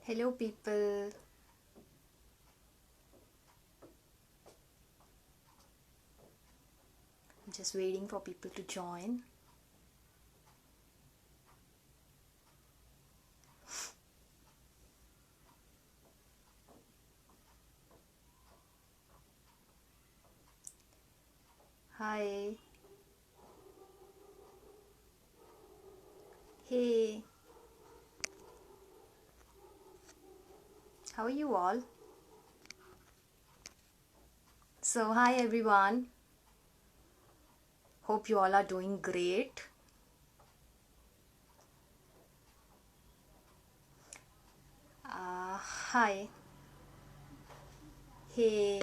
Hello, people. I'm just waiting for people to join. Hi. Hey. How are you all? So, hi everyone. Hope you all are doing great. Hi. Hey.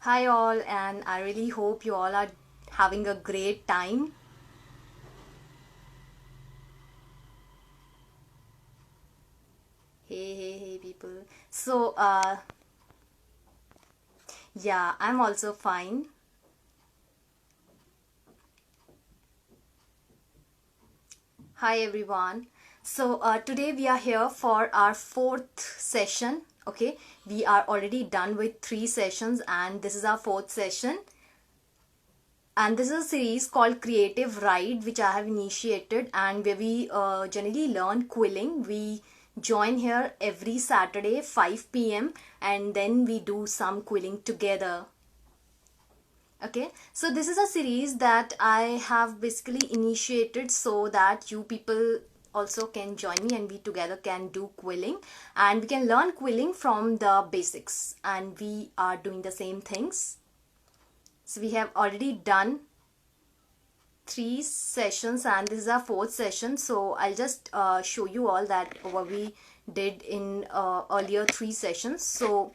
Hi, all, and I really hope you all are having a great time. Hey, people. So, yeah, I'm also fine. Hi everyone. So today we are here for our fourth session. Okay, we are already done with three sessions and this is our fourth session. And this is a series called Creative Ride, which I have initiated, and where we generally learn quilling. We join here every Saturday 5 p.m. and then we do some quilling together. Okay, so this is a series that I have basically initiated so that you people also can join me and we together can do quilling and we can learn quilling from the basics, and we are doing the same things. So we have already done three sessions and this is our fourth session. So I'll just show you all that what we did in earlier three sessions. So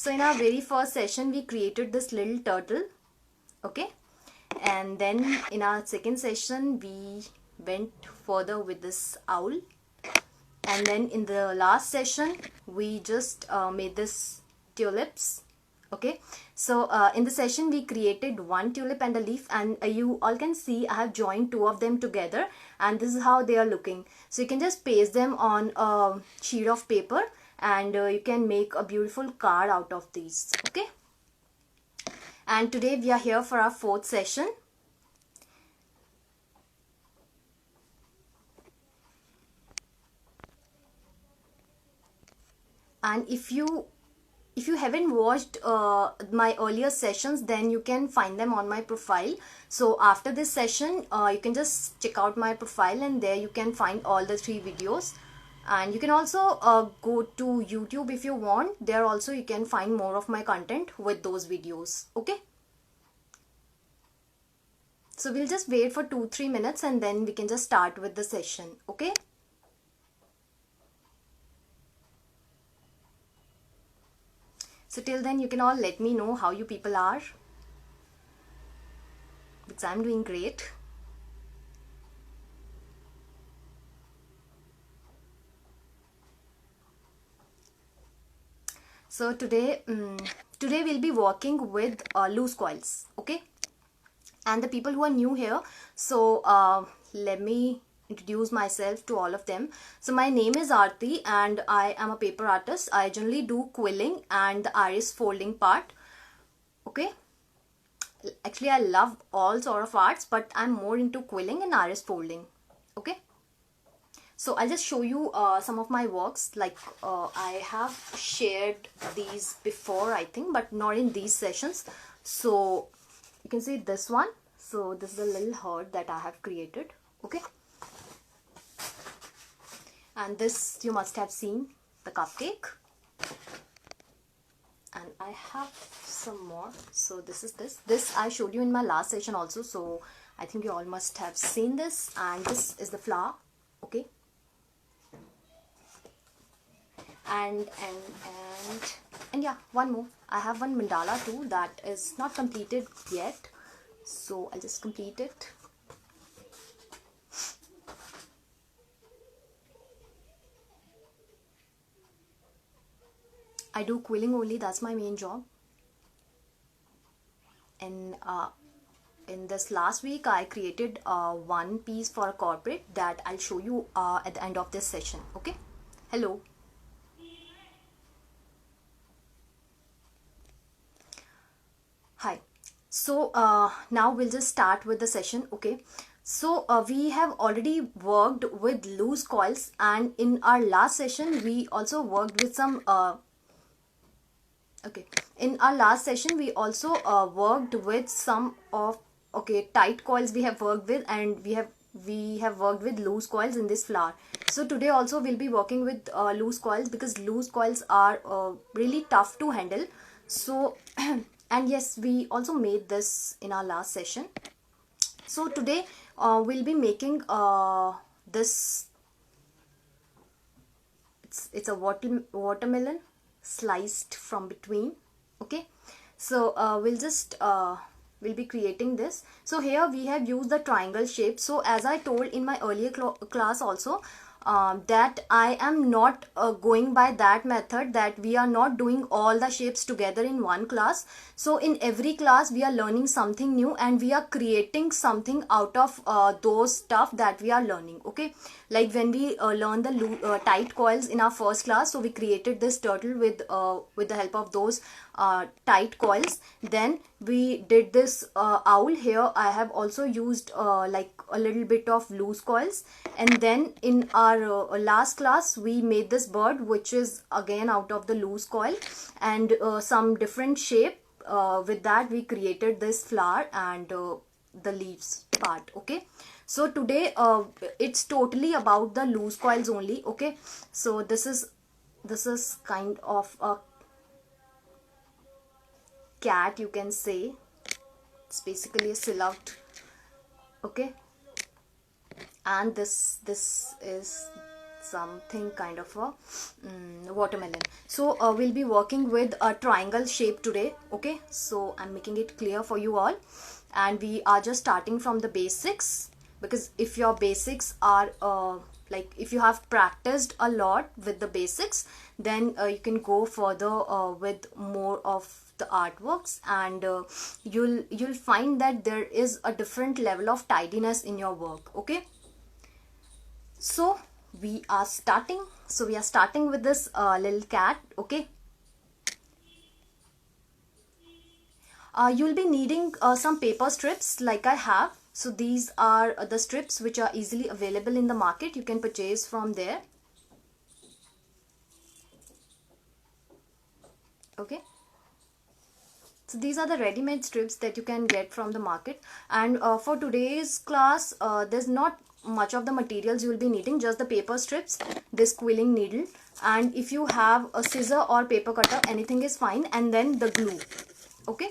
in our very first session we created this little turtle. Okay, and then in our second session we went further with this owl, and then in the last session we just made this tulips. Okay, so in the session we created one tulip and a leaf, and you all can see I have joined two of them together and this is how they are looking. So you can just paste them on a sheet of paper and you can make a beautiful card out of these. Okay, and today we are here for our fourth session. And if you haven't watched my earlier sessions, then you can find them on my profile. So after this session you can just check out my profile and there you can find all the three videos, and you can also go to YouTube if you want. There also you can find more of my content with those videos. Okay, so we'll just wait for 2-3 minutes and then we can just start with the session. Okay, so till then you can all let me know how you people are, because I'm doing great. So today we'll be working with loose coils. Okay, and the people who are new here, so let me introduce myself to all of them. So my name is Aarti and I am a paper artist. I generally do quilling and the iris folding part. Okay, actually I love all sort of arts, but I'm more into quilling and iris folding. Okay, so I'll just show you some of my works. Like I have shared these before, I think, but not in these sessions. So you can see this one. So this is a little heart that I have created. Okay, and this you must have seen, the cupcake, and I have some more. So this is this I showed you in my last session also, so I think you all must have seen this. And this is the flower. Okay, and yeah, one more. I have one mandala too that is not completed yet, so I'll just complete it. I do quilling only, that's my main job. And in this last week I created one piece for a corporate that I'll show you at the end of this session. Okay, hello. Hi. So now we'll just start with the session. Okay, so we have already worked with loose coils, and in our last session we also worked with some in our last session we also worked with some of tight coils we have worked with, and we have worked with loose coils in this flower. So today also we'll be working with loose coils, because loose coils are really tough to handle. So and yes, we also made this in our last session. So today we'll be making this, it's a watermelon sliced from between. Okay, so we'll be creating this. So here we have used the triangle shape. So as I told in my earlier class also, that I am not going by that method, that we are not doing all the shapes together in one class. So in every class we are learning something new, and we are creating something out of those stuff that we are learning. Okay, like when we learned the tight coils in our first class, so we created this turtle with the help of those tight coils. Then we did this owl. Here I have also used like a little bit of loose coils, and then in our last class we made this bird, which is again out of the loose coil, and some different shape. With that we created this flower and the leaves part. Okay, so today it's totally about the loose coils only. Okay, so this is kind of a cat, you can say. It's basically a silhouette. Okay, and this is something kind of a watermelon. So we'll be working with a triangle shape today. Okay, so I'm making it clear for you all, and we are just starting from the basics, because if your basics are like if you have practiced a lot with the basics, then you can go further with more of the artworks, and you'll find that there is a different level of tidiness in your work. Okay, so we are starting. So we are starting with this little cat. Okay, you'll be needing some paper strips like I have. So these are the strips which are easily available in the market. You can purchase from there. Okay, so these are the ready-made strips that you can get from the market. And for today's class there's not much of the materials you will be needing, just the paper strips, this quilling needle, and if you have a scissor or paper cutter, anything is fine, and then the glue. Okay,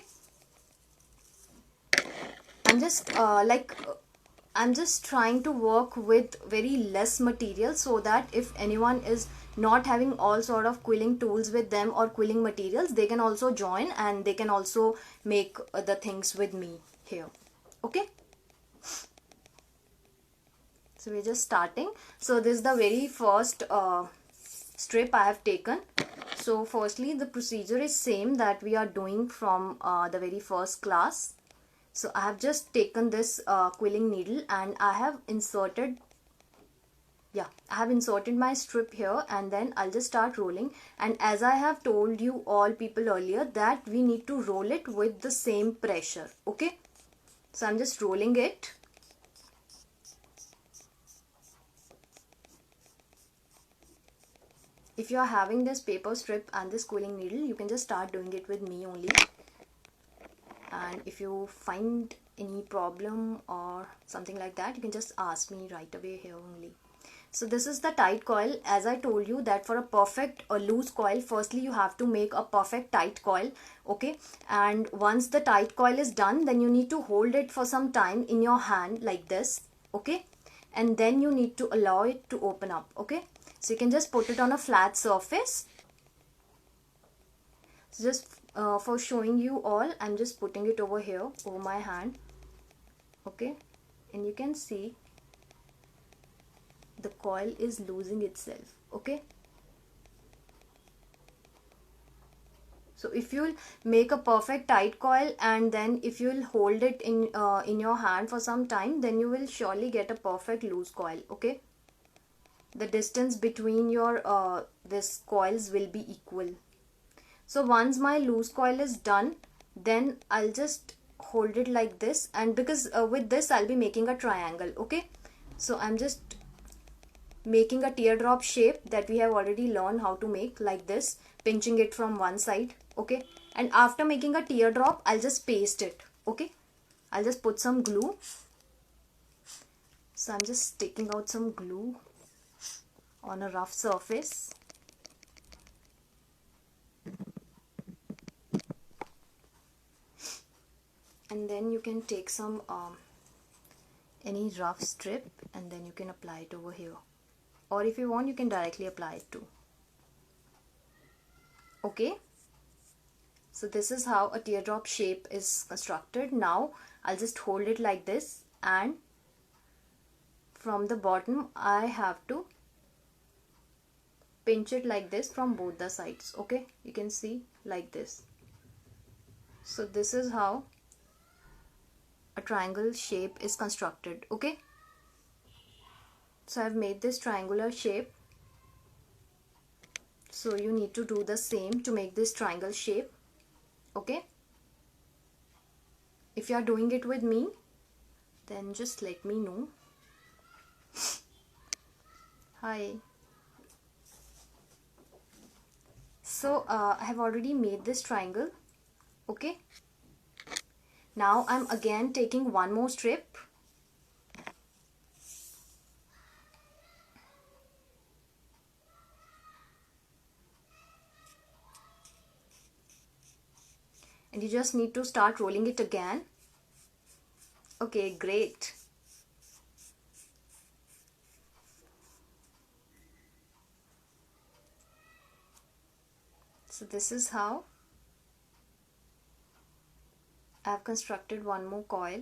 I'm just trying to work with very less material, so that if anyone is not having all sort of quilling tools with them or quilling materials, they can also join and they can also make the things with me here. Okay, so we're just starting. So this is the very first strip I have taken. So firstly, the procedure is same that we are doing from the very first class. So I have just taken this quilling needle, and I have inserted my strip here, and then I'll just start rolling. And as I have told you all people earlier, that we need to roll it with the same pressure. Okay, so I'm just rolling it. If you are having this paper strip and this quilling needle, you can just start doing it with me only. And if you find any problem or something like that, you can just ask me right away here only. So this is the tight coil. As I told you that for a perfect loose coil, firstly you have to make a perfect tight coil. Okay, and once the tight coil is done, then you need to hold it for some time in your hand like this. Okay, and then you need to allow it to open up. Okay, so you can just put it on a flat surface. So just for showing you all, I'm just putting it over here over my hand. Okay, and you can see the coil is losing itself. Okay, So if you'll make a perfect tight coil and then if you'll hold it in your hand for some time, then you will surely get a perfect loose coil. Okay, the distance between your this coils will be equal. So once my loose coil is done, then I'll just hold it like this, and because with this I'll be making a triangle. Okay, so I'm just making a teardrop shape that we have already learned how to make, like this, pinching it from one side. Okay, and after making a teardrop, I'll just paste it. Okay, I'll just put some glue. So I'm just taking out some glue on a rough surface. And then you can take some any rough strip and then you can apply it over here, or if you want you can directly apply it too. Okay, so this is how a teardrop shape is constructed. Now I'll just hold it like this, and from the bottom I have to pinch it like this from both the sides. Okay, you can see like this. So this is how a triangle shape is constructed. Okay, so I've made this triangular shape. So you need to do the same to make this triangle shape. Okay, if you are doing it with me, then just let me know. Hi. So I have already made this triangle. Okay, now I'm again taking one more strip and you just need to start rolling it again. Okay, great. So this is how I have constructed one more coil.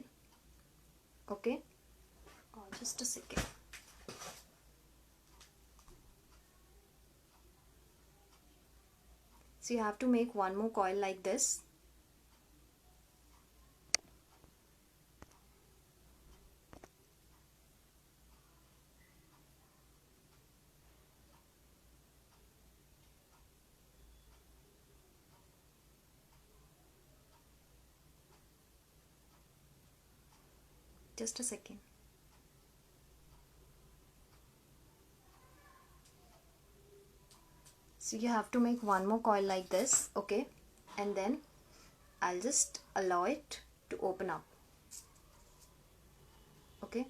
Okay, just a second. So you have to make one more coil like this. Just a second. So you have to make one more coil like this. Okay, and then I'll just allow it to open up. Okay,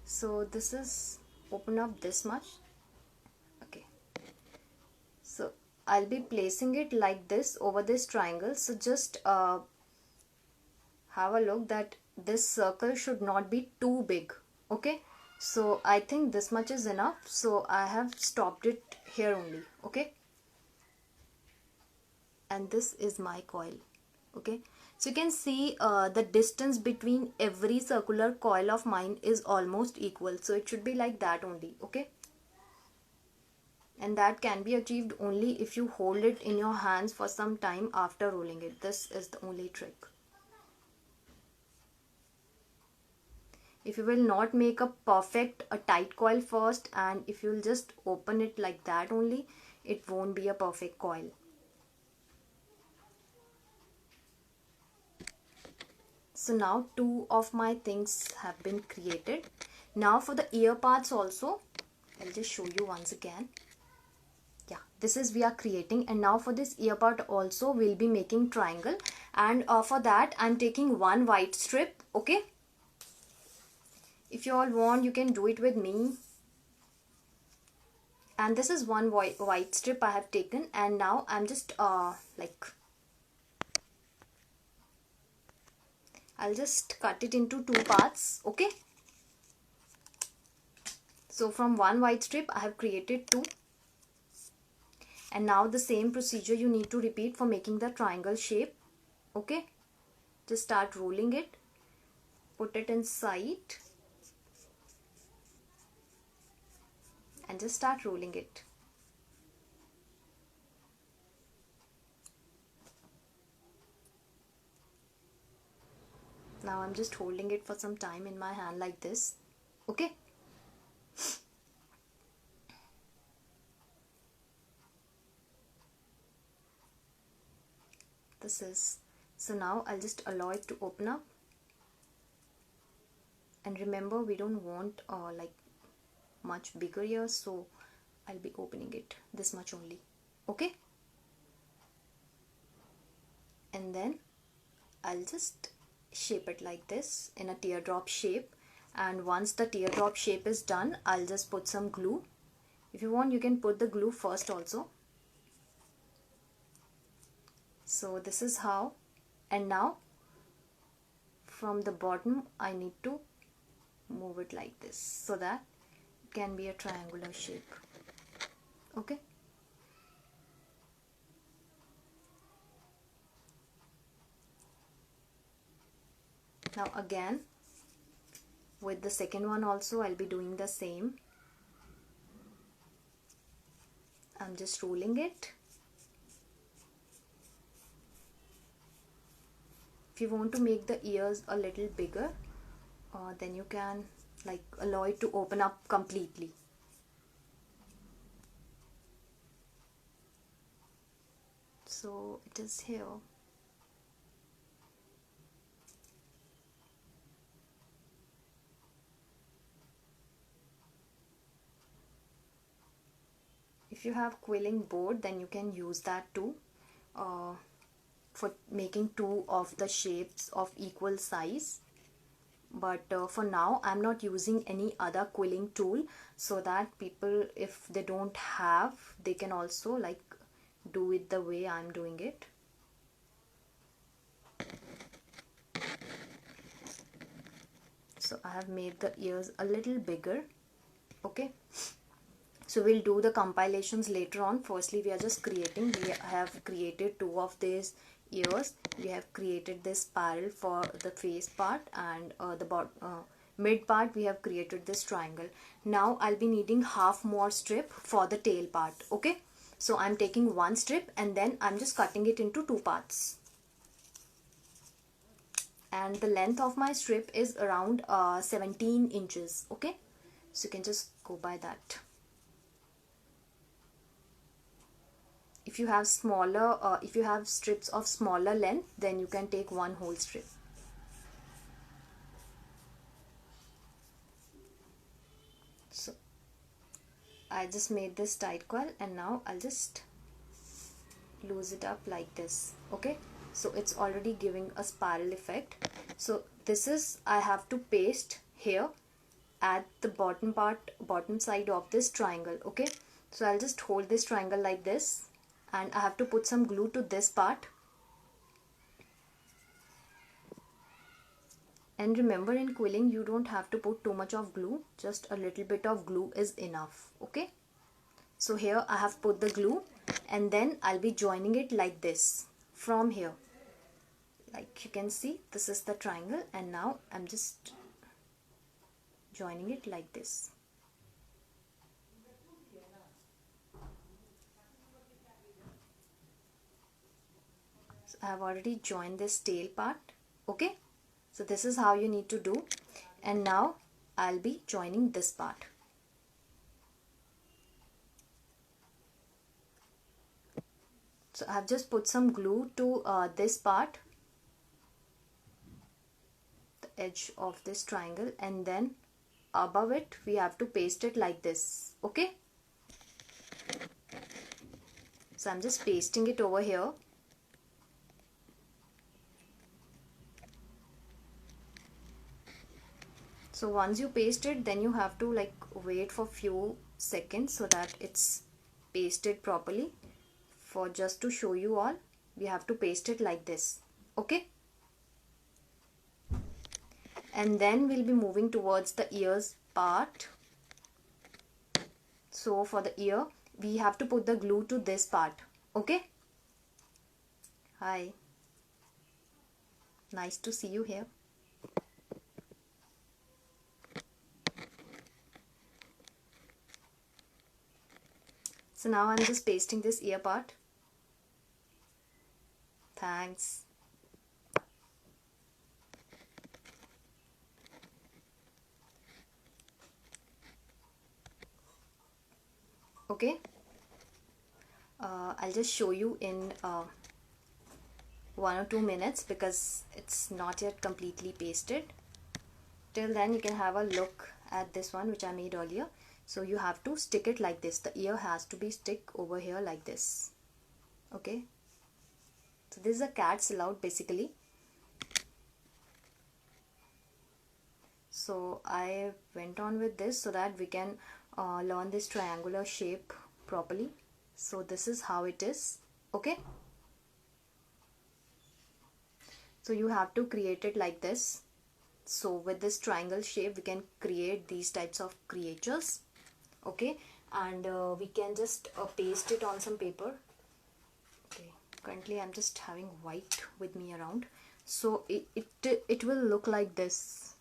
so this is open up this much. Okay, so I'll be placing it like this over this triangle. So just have a look that this circle should not be too big. Okay, so I think this much is enough, so I have stopped it here only. Okay, and this is my coil. Okay, so you can see the distance between every circular coil of mine is almost equal, so it should be like that only. Okay, and that can be achieved only if you hold it in your hands for some time after rolling it. This is the only trick. If you will not make a tight coil first, and if you will just open it like that only, it won't be a perfect coil. So now two of my things have been created. Now for the ear parts also, I'll just show you once again. Yeah, this is we are creating, and now for this ear part also we'll be making triangle, and for that I'm taking one white strip. Okay, if you all want you can do it with me, and this is one white strip I have taken, and now I'm just I'll just cut it into two parts. Okay, so from one white strip I have created two, and now the same procedure you need to repeat for making the triangle shape. Okay, just start rolling it, put it inside, and just start rolling it. Now I'm just holding it for some time in my hand like this. Okay. This is, so now I'll just allow it to open up. And remember, we don't want like much bigger ears, so I'll be opening it this much only. Okay. And then I'll just shape it like this in a teardrop shape. And once the teardrop shape is done, I'll just put some glue. If you want, you can put the glue first also. So this is how. And now from the bottom I need to move it like this so that it can be a triangular shape. Okay. Now again with the second one also I'll be doing the same. I'm just rolling it. If you want to make the ears a little bigger, then you can like allow it to open up completely. So it is here. If you have quilling board, then you can use that too, for making two of the shapes of equal size. But for now I'm not using any other quilling tool, so that people, if they don't have, they can also like do it the way I'm doing it. So I have made the ears a little bigger. Okay. So we'll do the compilations later on. Firstly, we are just creating. We have created two of these ears. We have created this spiral for the face part, and the mid part we have created this triangle. Now I'll be needing half more strip for the tail part. Okay. So I'm taking one strip and then I'm just cutting it into two parts. And the length of my strip is around 17 inches. Okay. So you can just go by that. If you have smaller, if you have strips of smaller length, then you can take one whole strip. So I just made this tight coil, and now I'll just loose it up like this. Okay, so it's already giving a spiral effect. So this is, I have to paste here at the bottom part, bottom side of this triangle. Okay, so I'll just hold this triangle like this, and I have to put some glue to this part. And remember, in quilling you don't have to put too much of glue, just a little bit of glue is enough. Okay, so here I have put the glue, and then I'll be joining it like this from here. Like you can see, this is the triangle, and now I'm just joining it like this. So I have already joined this tail part. Okay, so this is how you need to do. And now I'll be joining this part. So I have just put some glue to this part, the edge of this triangle, and then above it we have to paste it like this. Okay, so I'm just pasting it over here. So once you paste it, then you have to like wait for few seconds so that it's pasted properly. For just to show you all, we have to paste it like this. Okay, and then we'll be moving towards the ears part. So for the ear, we have to put the glue to this part. Okay, hi, nice to see you here. So now I'm just pasting this ear part. Thanks. Okay, I'll just show you in 1 or 2 minutes because it's not yet completely pasted. Till then you can have a look at this one which I made earlier. So you have to stick it like this. The ear has to be stick over here like this. Okay, so this is a cat silhouette basically. So I went on with this so that we can learn this triangular shape properly. So this is how it is. Okay, so you have to create it like this. So with this triangle shape we can create these types of creatures. Okay, and we can just paste it on some paper. Okay, currently I'm just having white with me around, so it will look like this.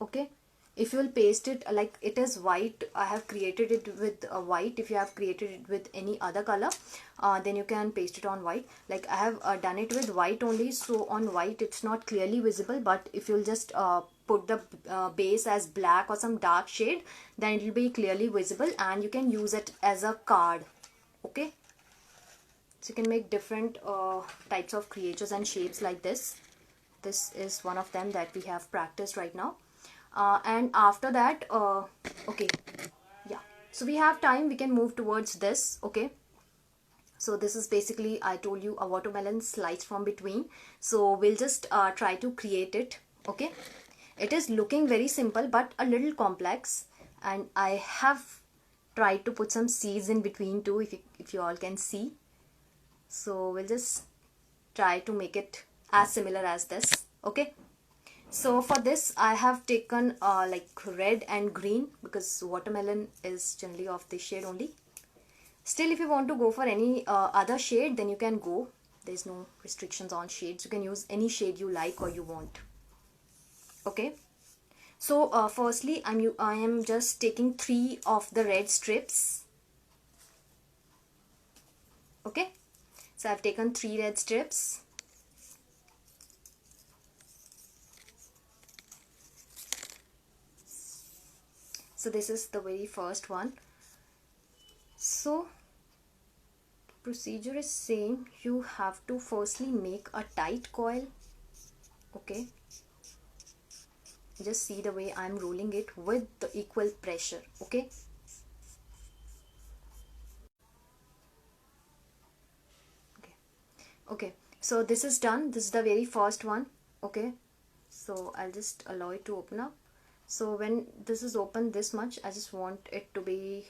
Okay, if you will paste it like it is white, I have created it with white. If you have created it with any other color, then you can paste it on white. Like I have done it with white only, so on white it's not clearly visible, but if you'll just put the base as black or some dark shade, then it will be clearly visible and you can use it as a card. Okay, so you can make different types of creatures and shapes like this. This is one of them that we have practiced right now. And after that, okay, yeah, so we have time, we can move towards this. Okay, so this is basically, I told you, a watermelon sliced from between. So we'll just try to create it. Okay, it is looking very simple but a little complex, and I have tried to put some seeds in between too, if you all can see. So we'll just try to make it as similar as this. Okay, so for this I have taken like red and green because watermelon is generally of this shade only. Still, if you want to go for any other shade, then you can go. There's no restrictions on shades. You can use any shade you like or you want. Okay, so firstly I am just taking 3 of the red strips. Okay, so I've taken 3 red strips. So this is the very first one. So procedure is same. You have to firstly make a tight coil. Okay, just see the way I'm rolling it with the equal pressure. Okay, okay, so this is done. This is the very first one. Okay, so I'll just allow it to open up. So when this is open this much, I just want it to be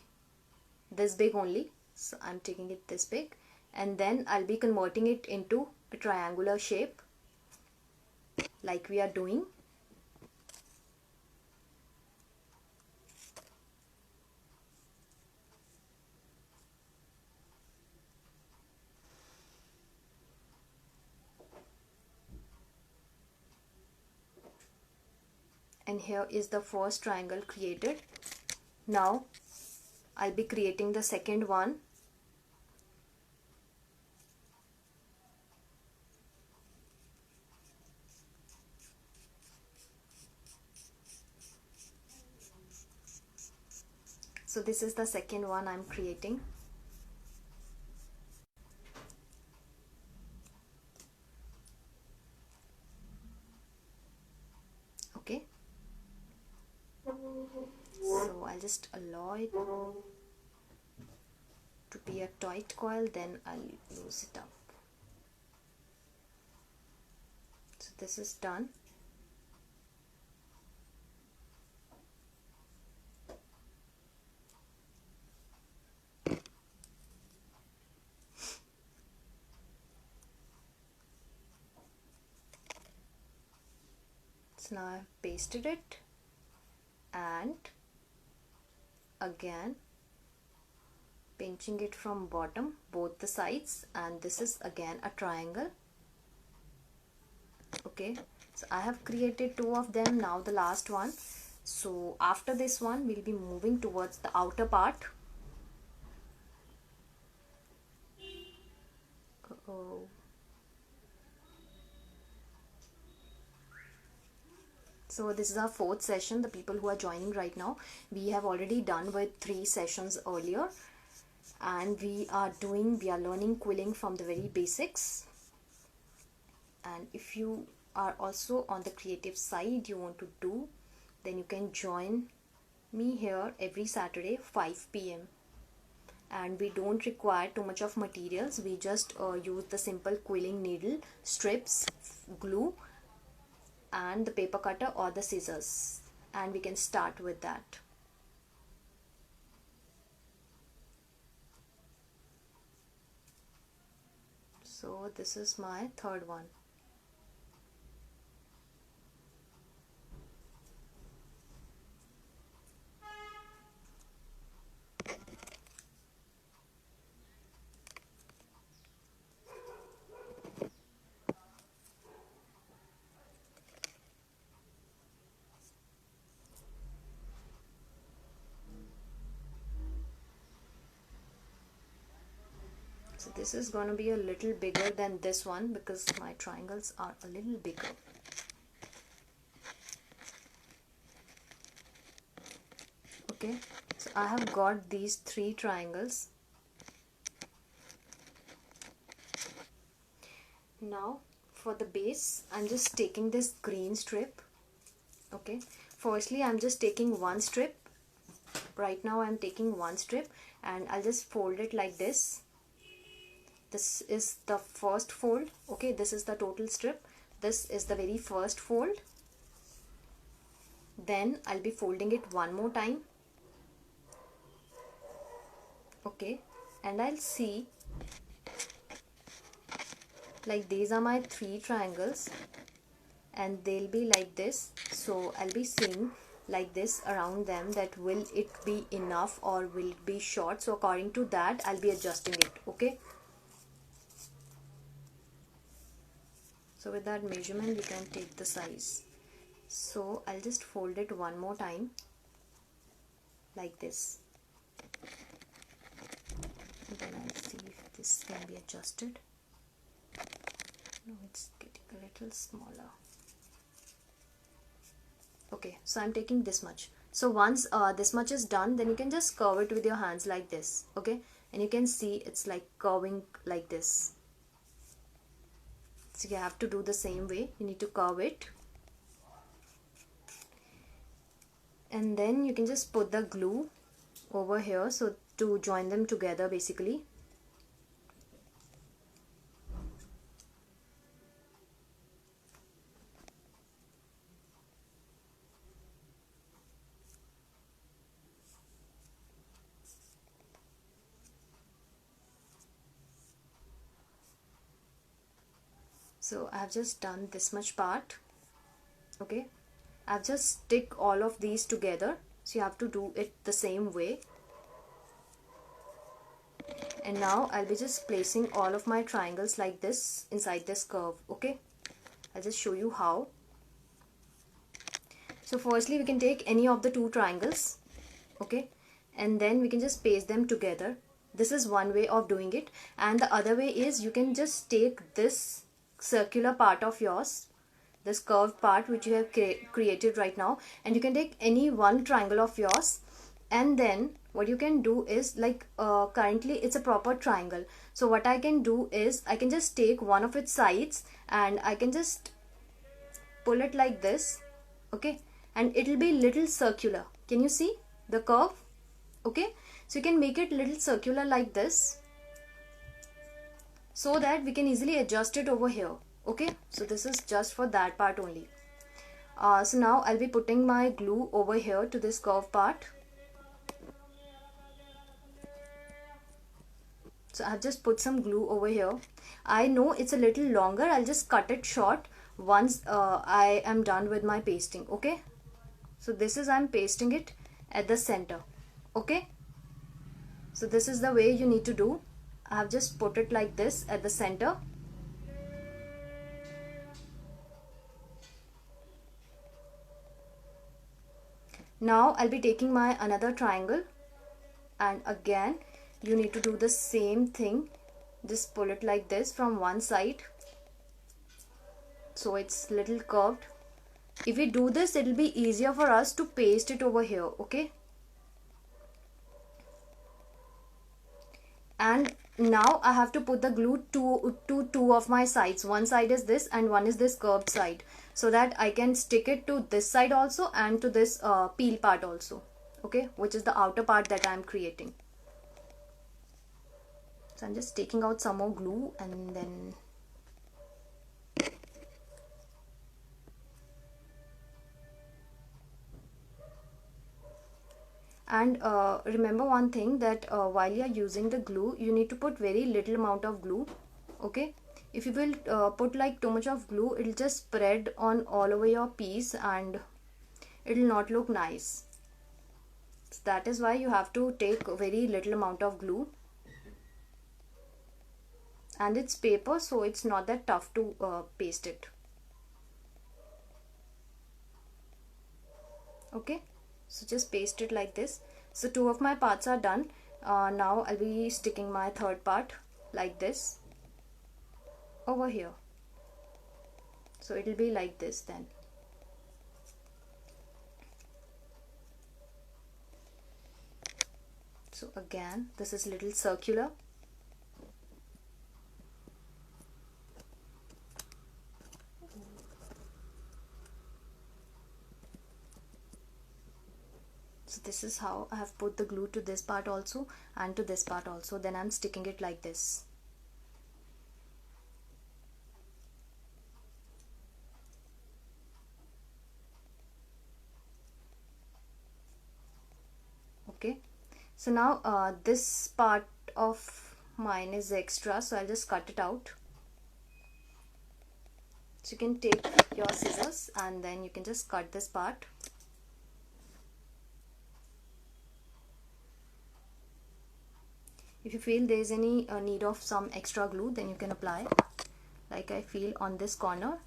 this big only. So I'm taking it this big, and then I'll be converting it into a triangular shape like we are doing. And here is the first triangle created. Now I'll be creating the second one. So this is the second one I'm creating. Okay, so I'll just allow it to be a tight coil, then I'll loose it up. So this is done. So now I've pasted it, and again pinching it from bottom both the sides, and this is again a triangle. Okay, so I have created 2 of them, now the last one. So after this one we'll be moving towards the outer part. Uh-oh. So this is our 4th session. The people who are joining right now, we have already done with 3 sessions earlier, and we are learning quilling from the very basics. And if you are also on the creative side, you want to do, then you can join me here every Saturday 5 p.m. and we don't require too much of materials. We just use the simple quilling needle, strips, glue, and the paper cutter or the scissors, and we can start with that. So this is my third one. So this is going to be a little bigger than this one because my triangles are a little bigger. Okay, so I have got these 3 triangles. Now for the base, I'm just taking this green strip. Okay, firstly I'm just taking one strip. Right now I'm taking one strip and I'll just fold it like this. This is the first fold. Okay, this is the total strip. This is the very first fold. Then I'll be folding it one more time. Okay, and I'll see, like these are my 3 triangles and they'll be like this. So I'll be seeing like this around them, that will it be enough or will it be short. So according to that I'll be adjusting it. Okay, so with that measurement we can take the size. So I'll just fold it one more time like this, and then I'll see if this can be adjusted. No, it's getting a little smaller. Okay, so I'm taking this much. So once this much is done, then you can just curve it with your hands like this. Okay, and you can see it's like curving like this. So you have to do the same way. You need to curve it, and then you can just put the glue over here so to join them together basically. So I've just done this much part. Okay, I've just stick all of these together, so you have to do it the same way. And now I'll be just placing all of my triangles like this inside this curve. Okay, I'll just show you how. So firstly we can take any of the 2 triangles. Okay, and then we can just paste them together. This is one way of doing it, and the other way is you can just take this circular part of yours, this curved part which you have created right now, and you can take any one triangle of yours, and then what you can do is, like currently it's a proper triangle, so what I can do is I can just take one of its sides and I can just pull it like this. Okay, and it'll be little circular. Can you see the curve? Okay, so you can make it little circular like this, so that we can easily adjust it over here. Okay, so this is just for that part only. So now I'll be putting my glue over here to this curve part. So I've just put some glue over here. I know it's a little longer. I'll just cut it short once I am done with my pasting. Okay, so this is, I'm pasting it at the center. Okay, so this is the way you need to do. I have just put it like this at the center. Now I'll be taking my another triangle, and again you need to do the same thing. Just pull it like this from one side, so it's little curved. If we do this, it'll be easier for us to paste it over here. Okay, And now I have to put the glue to two of my sides. One side is this and one is this curved side, so that I can stick it to this side also and to this peel part also, okay, which is the outer part that I am creating. So I'm just taking out some more glue and then remember one thing, that while you are using the glue, you need to put very little amount of glue, okay. If you will put like too much of glue, it'll just spread on all over your piece and it'll not look nice. So that is why you have to take a very little amount of glue, and it's paper, so it's not that tough to paste it, okay. So just paste it like this. So two of my parts are done. Now I'll be sticking my third part like this over here. So it'll be like this then. So again, this is little circular. So this is how I have put the glue to this part also and to this part also. Then I'm sticking it like this. Okay. So now this part of mine is extra, so I'll just cut it out. So you can take your scissors and then you can just cut this part. If you feel there is any need of some extra glue, then you can apply. Like I feel on this corner,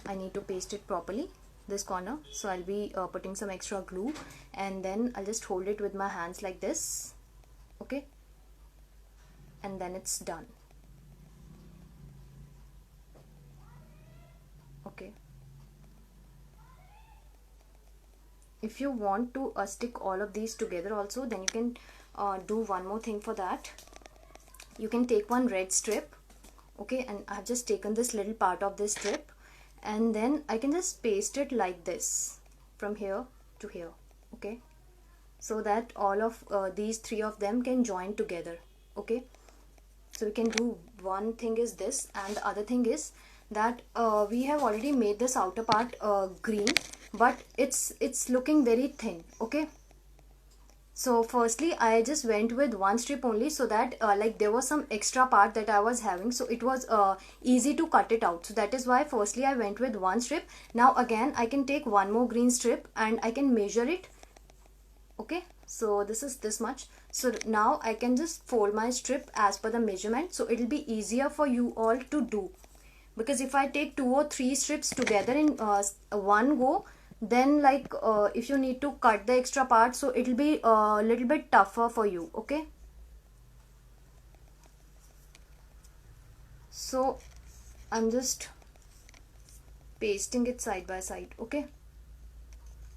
I need to paste it properly, this corner. So I'll be putting some extra glue and then I'll just hold it with my hands like this, okay, and then it's done. Okay. If you want to stick all of these together also, then you can do one more thing for that. You can take one red strip, okay, and I've just taken this little part of this strip and then I can just paste it like this from here to here, okay, so that all of these three of them can join together, okay. So we can do one thing is this, and the other thing is that we have already made this outer part green, but it's looking very thin, okay. So firstly I just went with one strip only, so that like there was some extra part that I was having, so it was easy to cut it out. So that is why firstly I went with one strip. Now again I can take one more green strip and I can measure it, okay. So this is this much. So now I can just fold my strip as per the measurement, so it will be easier for you all to do, because if I take 2 or 3 strips together in one go, then like if you need to cut the extra part, so it will be a little bit tougher for you, okay. So I'm just pasting it side by side, okay.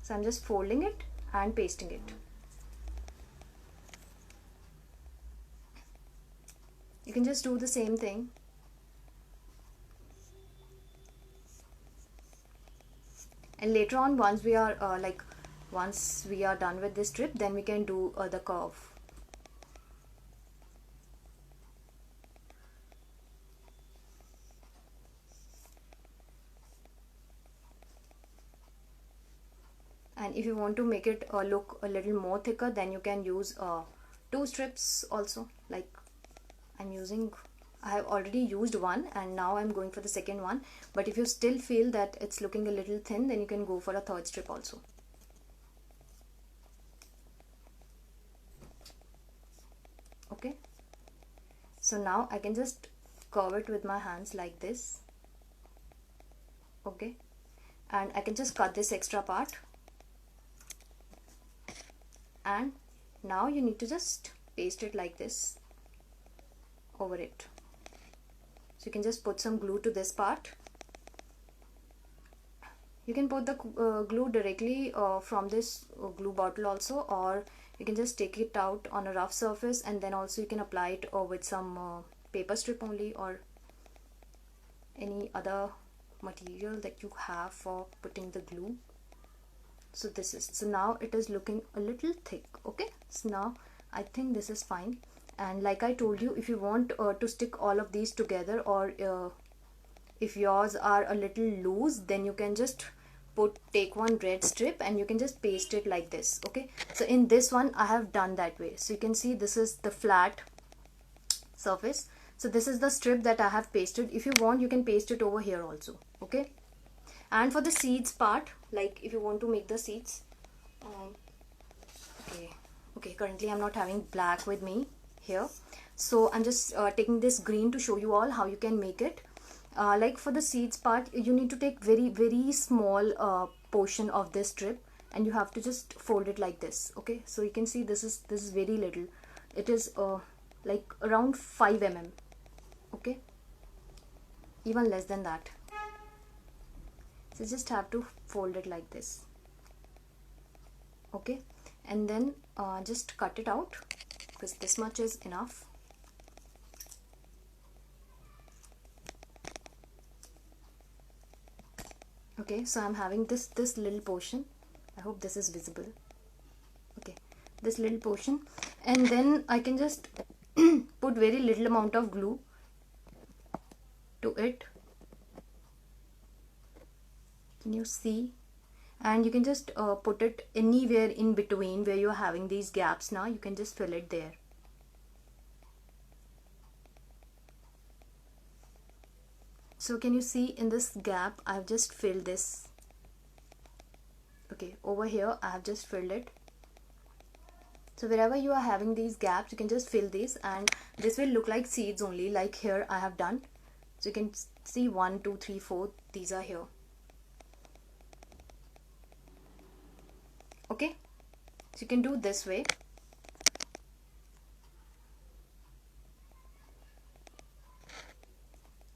So I'm just folding it and pasting it. You can just do the same thing. And later on, once we are once we are done with this strip, then we can do the curve. And if you want to make it look a little more thicker, then you can use 2 strips also. Like I have already used one and now I'm going for the second one, but if you still feel that it's looking a little thin, then you can go for a third strip also. Okay, so now I can just curve it with my hands like this, okay, and I can just cut this extra part. And now you need to just paste it like this over it. So you can just put some glue to this part. You can put the glue directly from this glue bottle also, or you can just take it out on a rough surface, and then also you can apply it with some paper strip only, or any other material that you have for putting the glue. So this is, so now it is looking a little thick. Okay, so now I think this is fine. And like I told you, if you want to stick all of these together, or if yours are a little loose, then you can just take one red strip and you can just paste it like this. Okay, so in this one I have done that way. So you can see this is the flat surface. So this is the strip that I have pasted. If you want, you can paste it over here also. Okay, and for the seeds part, like if you want to make the seeds, okay, currently I'm not having black with me here, so I'm just taking this green to show you all how you can make it. Like for the seeds part, you need to take very small portion of this strip, and you have to just fold it like this. Okay, so you can see this is very little. It is like around 5 mm. Okay, even less than that. So just have to fold it like this. Okay, and then just cut it out, because this much is enough. Okay, so I'm having this little portion. I hope this is visible. Okay, this little portion, and then I can just put very little amount of glue to it. Can you see? And you can just put it anywhere in between where you're having these gaps. Now you can just fill it there. So can you see, in this gap I've just filled this. Okay, over here I have just filled it. So wherever you are having these gaps, you can just fill these, and this will look like seeds only, like here I have done. So you can see 1 2 3 4, these are here. Okay, so you can do this way.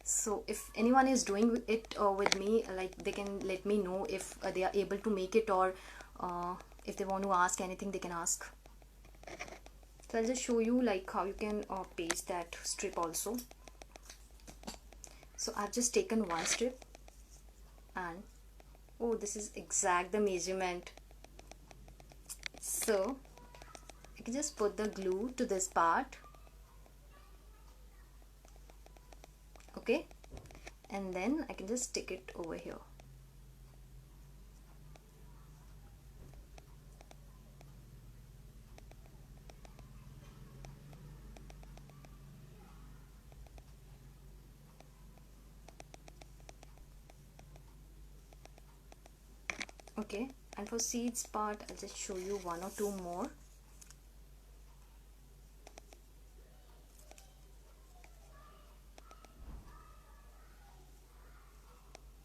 So if anyone is doing it with me, like they can let me know if they are able to make it, or if they want to ask anything, they can ask. So I'll just show you like how you can paste that strip also. So I've just taken one strip, and oh, this is exact the measurement. So I can just put the glue to this part. Okay, and then I can just stick it over here. Okay, and for seeds part, I'll just show you 1 or 2 more.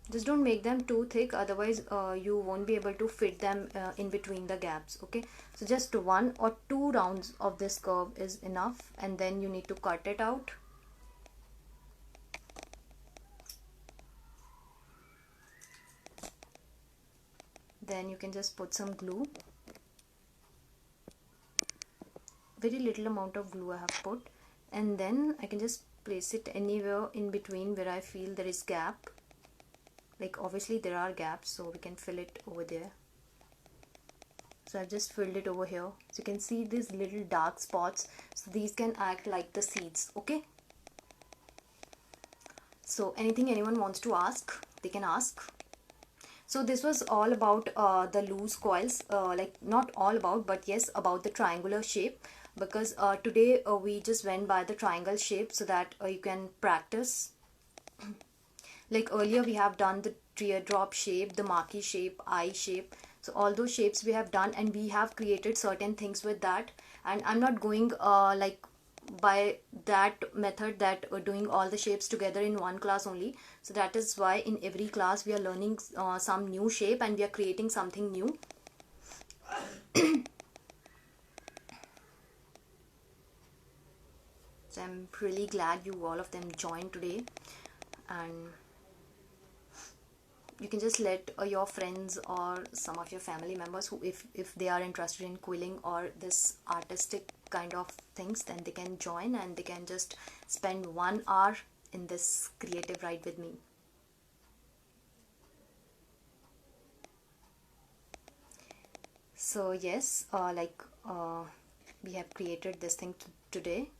Just don't make them too thick, otherwise you won't be able to fit them in between the gaps. Okay, so just 1 or 2 rounds of this curve is enough, and then you need to cut it out. Then you can just put some glue. Very little amount of glue I have put, and then I can just place it anywhere in between where I feel there is gap. Like obviously there are gaps, so we can fill it over there. So I've just filled it over here. So you can see these little dark spots, so these can act like the seeds. Okay, so anything anyone wants to ask, they can ask. So this was all about the loose coils, like not all about, but yes, about the triangular shape, because today we just went by the triangle shape so that you can practice. Like earlier we have done the teardrop shape, the marquee shape, eye shape. So all those shapes we have done, and we have created certain things with that. And I'm not going like by that method, that doing all the shapes together in one class only. So that is why in every class we are learning some new shape, and we are creating something new. So I'm really glad you all of them joined today. And you can just let your friends or some of your family members who, if they are interested in quilling or this artistic kind of things, then they can join and they can just spend 1 hour in this creative ride with me. So yes, we have created this thing today.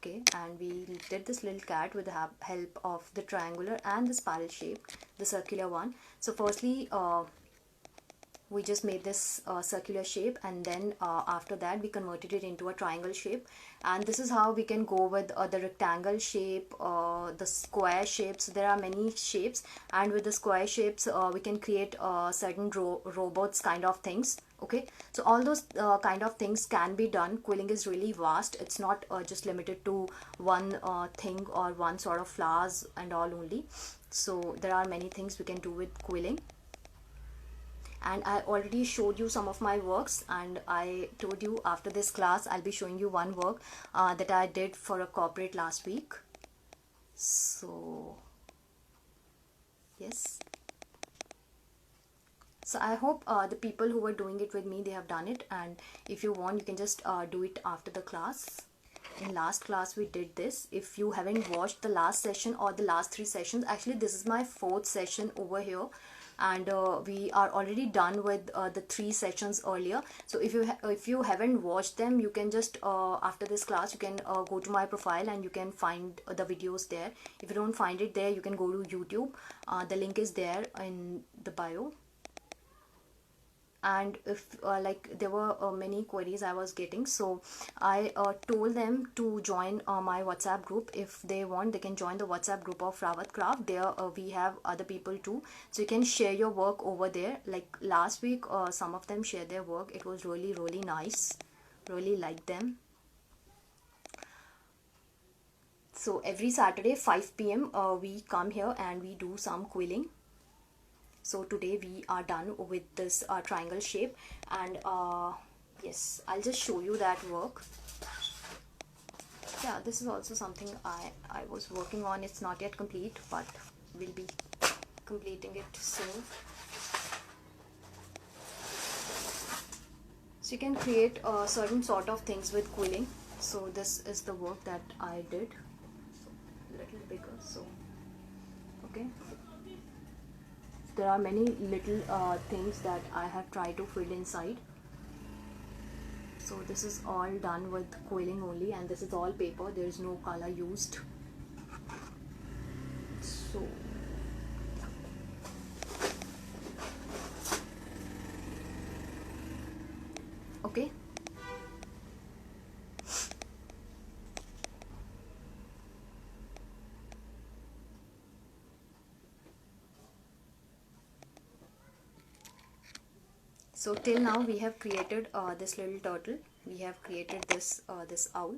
Okay, and we did this little cat with the help of the triangular and the spiral shape, the circular one. So firstly, we just made this circular shape, and then after that we converted it into a triangle shape. And this is how we can go with the rectangle shape, the square shapes. There are many shapes, and with the square shapes we can create certain robots kind of things. Okay, so all those kind of things can be done. Quilling is really vast. It's not just limited to one thing or one sort of flowers and all only. So there are many things we can do with quilling. And I already showed you some of my works, and I told you after this class I'll be showing you one work that I did for a corporate last week. So yes, so I hope the people who were doing it with me, they have done it, and if you want you can just do it after the class. In last class we did this. If you haven't watched the last session or the last 3 sessions, actually this is my 4th session over here, and we are already done with the 3 sessions earlier. So if you haven't watched them, you can just after this class you can go to my profile and you can find the videos there. If you don't find it there, you can go to YouTube. The link is there in the bio. And if there were many queries I was getting, so I told them to join my WhatsApp group. If they want, they can join the WhatsApp group of Rawatcraft. There we have other people too, so you can share your work over there. Like last week some of them shared their work. It was really nice, really liked them. So every Saturday 5 p.m. We come here and we do some quilling. So today we are done with this triangle shape, and yes, I'll just show you that work. Yeah, this is also something I was working on. It's not yet complete, but we'll be completing it soon. So you can create certain sort of things with quilling. So this is the work that I did. So a little bigger. So okay. There are many little things that I have tried to fill inside. So this is all done with quilling only, and this is all paper. There is no color used. So okay. So till now we have created this little turtle, we have created this this owl,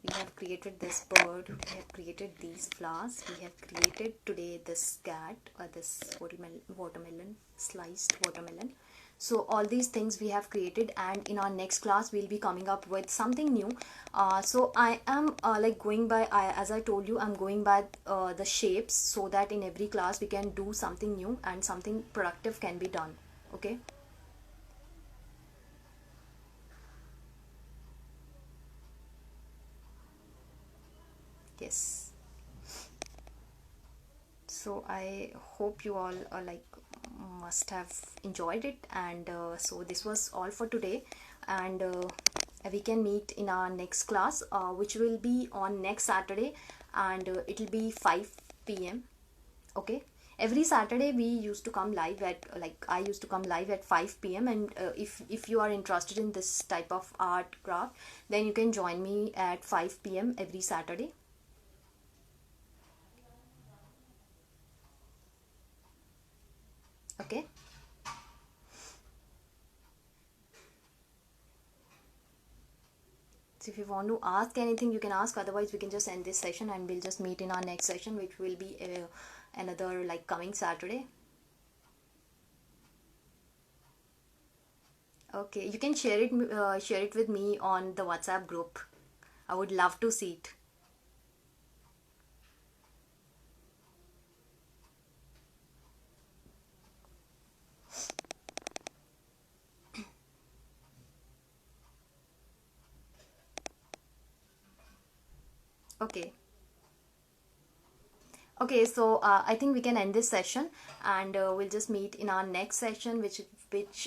we have created this bird, we have created these flowers, we have created today this cat, this watermelon, sliced watermelon. So all these things we have created, and in our next class we'll be coming up with something new. So I am going by, as I told you, I'm going by the shapes, so that in every class we can do something new and something productive can be done. Okay. Yes, so I hope you all must have enjoyed it, and so this was all for today, and we can meet in our next class, which will be on next Saturday, and it will be 5 p.m. okay. Every Saturday we used to come live at I used to come live at 5 p.m. and if you are interested in this type of art craft, then you can join me at 5 p.m. every Saturday. Okay. So if you want to ask anything, you can ask. Otherwise we can just end this session and we'll just meet in our next session, which will be another coming Saturday. Okay, you can share it with me on the WhatsApp group. I would love to see it. Okay. Okay, so I think we can end this session, and we'll just meet in our next session, which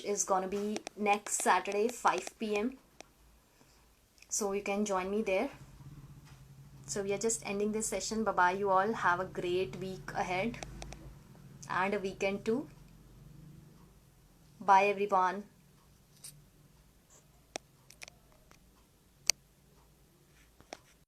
is gonna be next Saturday 5 p.m. So you can join me there. So we are just ending this session. Bye bye, you all. Have a great week ahead and a weekend too. Bye everyone.